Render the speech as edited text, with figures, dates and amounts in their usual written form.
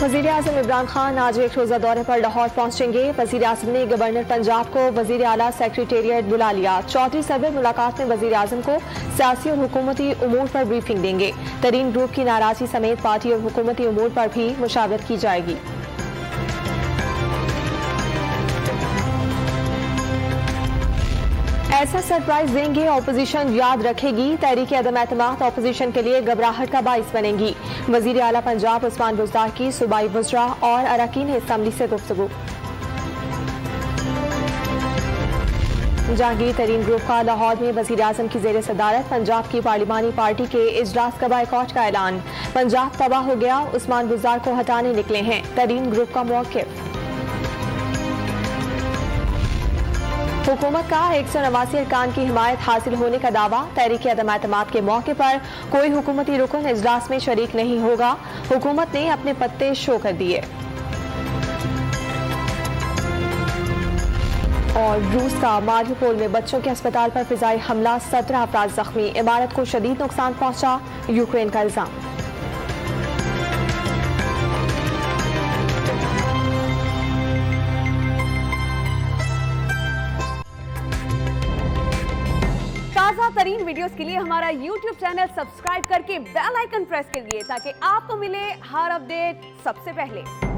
वज़ीर आज़म इमरान खान आज एक रोज़ा दौरे पर लाहौर पहुंचेंगे। वज़ीर आज़म ने गवर्नर पंजाब को वज़ीर आला सेक्रेटेरिएट बुला लिया। चौधरी सरवर मुलाकात में वज़ीर आज़म को सियासी और हुकूमती उमूर पर ब्रीफिंग देंगे। तरीन ग्रुप की नाराज़गी समेत पार्टी और हुकूमती उमूर पर भी मुशावरत की जाएगी। ऐसा सरप्राइज देंगे ऑपोजिशन याद रखेगी। तहरीक अदम एतमाद ऑपोजिशन के लिए घबराहट का बाइस बनेगी। वज़ीर आला पंजाब उस्मान बुज़दार की सूबाई वज़रा और अरकान असम्बली से गुफ्तगू। जहांगीर तरीन ग्रुप का लाहौर में वज़ीर आज़म की ज़ेर सदारत पंजाब की पार्लिमानी पार्टी के इजलास का बायकॉट का ऐलान। पंजाब तबाह हो गया, उस्मान बुज़दार को हटाने निकले हैं तरीन ग्रुप का मौक़िफ़। हुकूमत का 189 अरकान की हिमायत हासिल होने का दावा। तहरीक अदम एतमाद के मौके पर कोई हुकूमती रुकन इजलास में शरीक नहीं होगा। हुकूमत ने अपने पत्ते शो कर दिए। और रूस का मारिउपोल में बच्चों के अस्पताल पर फिजाई हमला, 17 अफराद जख्मी। इमारत को शदीद नुकसान पहुंचा, यूक्रेन का इल्जाम। ताज़ा तरीन वीडियोस के लिए हमारा YouTube चैनल सब्सक्राइब करके बेल आइकन प्रेस करिए ताकि आपको मिले हर अपडेट सबसे पहले।